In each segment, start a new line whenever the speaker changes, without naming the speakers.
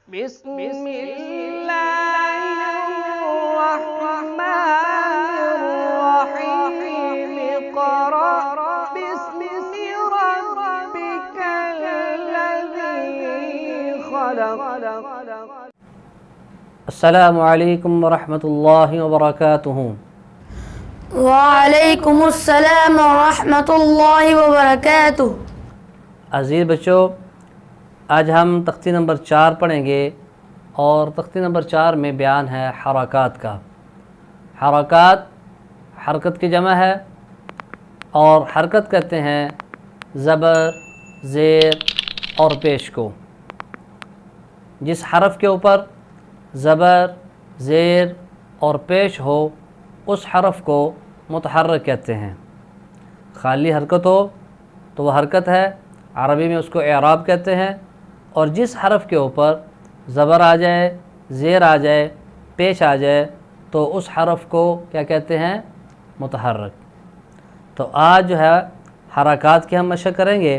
بسم الله الرحمن الرحيم اقرأ باسم ربك الذي خلق.
السلام علیکم ورحمۃ اللہ وبرکاتہ۔
وعلیکم السلام ورحمۃ اللہ وبرکاتہ۔
عزیز بچوں، آج ہم تختی نمبر 4 پڑھیں گے اور تختی نمبر 4 میں بیان ہے حرکات کا۔ حرکات حرکت کی جمع ہے اور حرکت کہتے ہیں زبر، زیر اور پیش کو۔ جس حرف کے اوپر زبر، زیر اور پیش ہو اس حرف کو متحرک کہتے ہیں۔ خالی حرکت ہو تو وہ حرکت ہے، عربی میں اس کو اعراب کہتے ہیں، اور جس حرف کے اوپر زبر آ جائے، زیر آ جائے، پیش آ جائے تو اس حرف کو کیا کہتے ہیں؟ متحرک۔ تو آج جو ہے حرکات کی ہم مشق کریں گے۔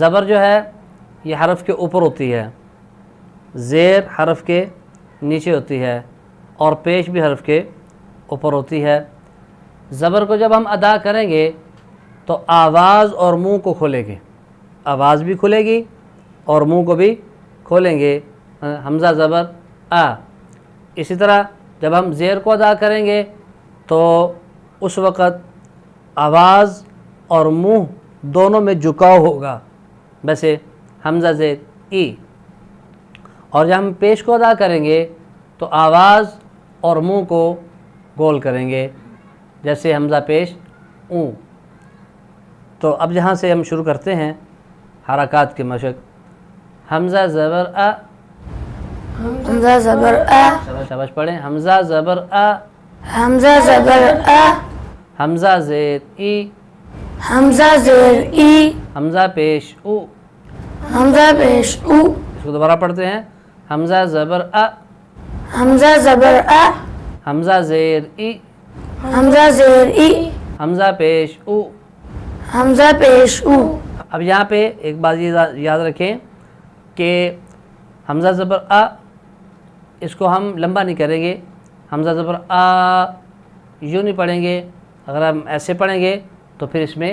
زبر جو ہے یہ حرف کے اوپر ہوتی ہے، زیر حرف کے نیچے ہوتی ہے اور پیش بھی حرف کے اوپر ہوتی ہے۔ زبر کو جب ہم ادا کریں گے تو آواز اور منہ کو کھولیں گے، آواز بھی کھلے گی اور منہ کو بھی کھولیں گے، حمزہ زبر آ۔ اسی طرح جب ہم زیر کو ادا کریں گے تو اس وقت آواز اور منہ دونوں میں جھکاؤ ہوگا، ویسے حمزہ زیر ای۔ اور جب ہم پیش کو ادا کریں گے تو آواز اور منہ کو گول کریں گے، جیسے حمزہ پیش اوں۔ تو اب یہاں سے ہم شروع کرتے ہیں حرکات کی مشق۔ حمزہ زبر آ،
حمزہ زبر آ،
شاباش پڑھیں۔ حمزہ زبر آ،
حمزہ زبر آ،
حمزہ زیر ای،
حمزہ زیر ای،
حمزہ پیش او۔
حمزہ پیش او،
اس کو دوبارہ پڑھتے ہیں۔ حمزہ زبر آ،
حمزہ زبر آ،
حمزہ زیر ای،
حمزہ زیر ای،
حمزہ پیش او۔
حمزہ پیش او۔
اب یہاں پہ ایک بات یہ یاد رکھیں کہ حمزہ زبر آ اس کو ہم لمبا نہیں کریں گے۔ حمزہ زبر آ یوں نہیں پڑھیں گے، اگر ہم ایسے پڑھیں گے تو پھر اس میں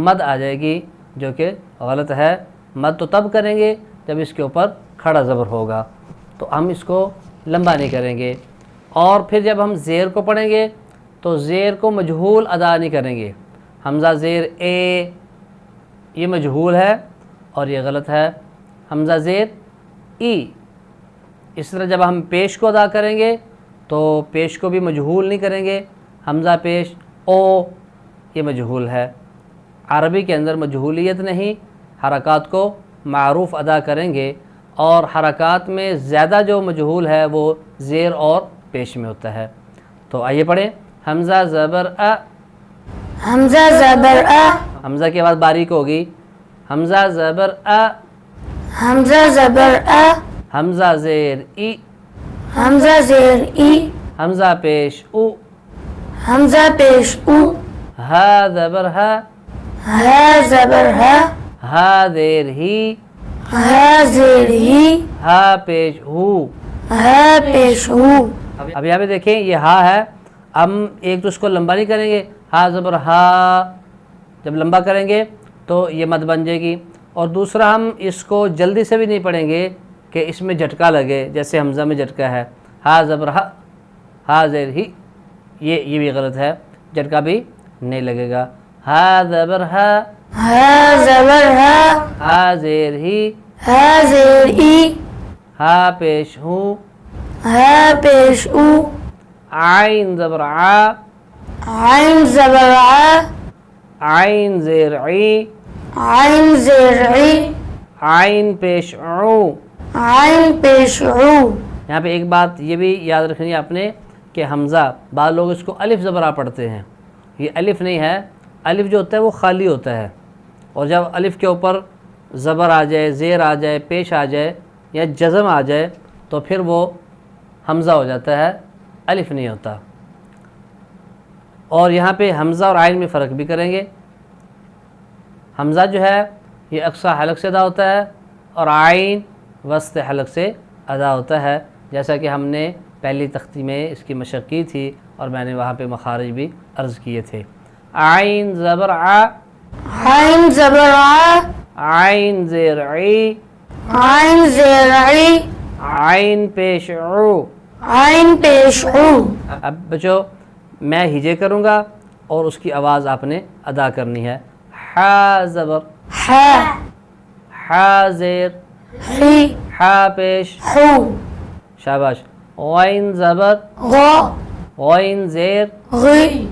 مد آ جائے گی، جو کہ غلط ہے۔ مد تو تب کریں گے جب اس کے اوپر کھڑا زبر ہوگا، تو ہم اس کو لمبا نہیں کریں گے۔ اور پھر جب ہم زیر کو پڑھیں گے تو زیر کو مجہول ادا نہیں کریں گے۔ حمزہ زیر اے یہ مجہول ہے اور یہ غلط ہے۔ حمزہ زیر ای۔ اس طرح جب ہم پیش کو ادا کریں گے تو پیش کو بھی مجہول نہیں کریں گے۔ حمزہ پیش او یہ مجہول ہے۔ عربی کے اندر مجہولیت نہیں، حرکات کو معروف ادا کریں گے، اور حرکات میں زیادہ جو مجہول ہے وہ زیر اور پیش میں ہوتا ہے۔ تو آئیے پڑھیں۔ حمزہ زبر آ،
حمزہ زبر آ،
حمزہ کی آواز باریک ہوگی۔ حمزہ زبر آ،
حمزہ زبر آ،
حمزہ زیر ای،
حمزہ زیر ای،
حمزہ پیش او۔
حمزہ پیش او۔
ہا زبر ہا،
ہا زبر ہا،
ہا زیر ہی،
ہا زیر ہی،
ہا پیش ہو۔
ہا پیش ہو۔
اب یہاں پہ دیکھیں یہ ہا ہے، ہم ایک تو اس کو لمبا نہیں کریں گے، ہا زبر ہا جب لمبا کریں گے تو یہ مد بن جائے گی، اور دوسرا ہم اس کو جلدی سے بھی نہیں پڑھیں گے کہ اس میں جھٹکا لگے، جیسے حمزہ میں جھٹکا ہے۔ ہا زبر ہا، ہا زیر ہی، یہ بھی غلط ہے، جھٹکا بھی نہیں لگے گا۔ ہا زبر ہا،
ہا زبر ہا،
ہا زیر ہی،
ہا زیر ای،
ہا پیش ہو۔
ہا پیش او۔
عین زبر آ،
عین زبر آ،
عین زیر عی،
عین زیر ای،
عین پیش عو۔
عین پیش او۔
یہاں پہ ایک بات یہ بھی یاد رکھنی ہے آپ نے کہ حمزہ بعض لوگ اس کو الف زبر آ پڑھتے ہیں، یہ الف نہیں ہے۔ الف جو ہوتا ہے وہ خالی ہوتا ہے، اور جب الف کے اوپر زبر آ جائے، زیر آ جائے، پیش آ جائے یا جزم آ جائے تو پھر وہ حمزہ ہو جاتا ہے، الف نہیں ہوتا۔ اور یہاں پہ حمزہ اور عین میں فرق بھی کریں گے۔ حمزہ جو ہے یہ اقصی حلق سے ادا ہوتا ہے اور عین وسط حلق سے ادا ہوتا ہے، جیسا کہ ہم نے پہلی تختی میں اس کی مشق کی تھی اور میں نے وہاں پہ مخارج بھی عرض کیے تھے۔ عین زبر ع،
عین زبر ع،
عین زیر عی،
عین زیر عی،
عین پیش عو۔
عین پیش عو۔
اب بچو میں ہجے کروں گا اور اس کی آواز آپ نے ادا کرنی ہے۔ ح زبر،
ح،
ح زیر،
حی،
ح پیش،
حو،
شاباش۔ غین زبر،
غ،
غین زیر،
غی،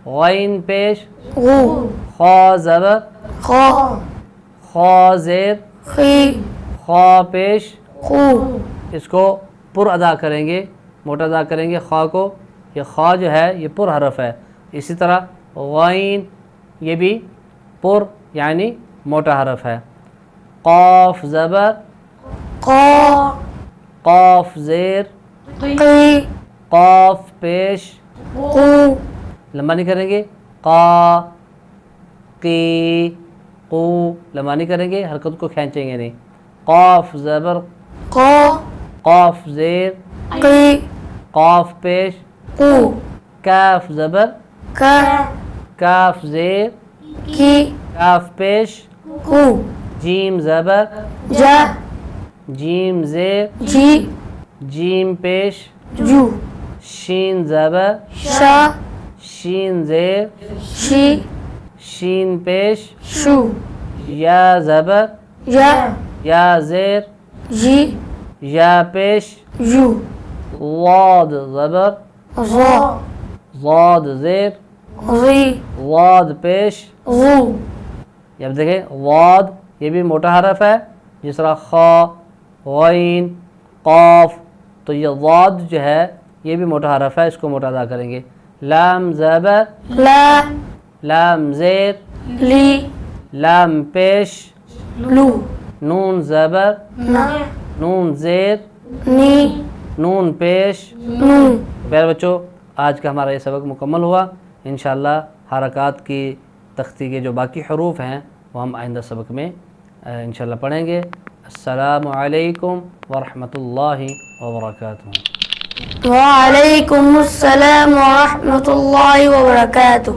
غین پیش،
غو،
خا زبر،
خ،
خا زیر،
خی،
خا پیش۔
خو،
اس کو پر ادا کریں گے، موٹا ادا کریں گے خا کو، یہ خا جو ہے یہ پر حرف ہے۔ اسی طرح غین یہ بھی پر یعنی موٹا حرف ہے۔ قاف زبر،
ق،
قاف زیر،
قی،
قاف پیش،
قو،
لمبا نہیں کریں گے، قا، قی، قو، لمبا نہیں کریں گے، حرکت کو کھینچیں گے نہیں۔ قاف زبر،
ق،
قاف زیر،
قی،
قاف پیش،
قو،
کاف زبر،
ک،
کاف زیر،
کی،
کاف پیش،
کو،
جیم زبر،
ج،
جیم زیر،
جی،
جیم پیش،
جو،
شین زبر،
ش،
شین زیر،
شی،
شین پیش،
شو،
یا زبر،
ی،
یا زیر،
جی،
یا پیش،
جو،
ضاد زبر،
ظ،
ضاد زیر،
ظی،
ضاد پیش۔
ظو،
یہ اب دیکھیں ضاد یہ بھی موٹا حرف ہے، جس طرح خا، غین، قاف، تو یہ ضاد جو ہے یہ بھی موٹا حرف ہے، اس کو موٹا ادا کریں گے۔ لام زبر،
لا،
لام زیر،
لی،
لام پیش،
لو،
نون زبر،
نا،
نون زیر،
نی،
نون پیش۔
نون۔
پیارے بچوں آج کا ہمارا یہ سبق مکمل ہوا، انشاءاللہ حرکات کی تختی کے جو باقی حروف ہیں وہ ہم آئندہ سبق میں انشاءاللہ پڑھیں گے۔ السلام علیکم ورحمۃ اللہ وبرکاتہ۔
وعلیکم السلام ورحمۃ اللہ وبرکاتہ۔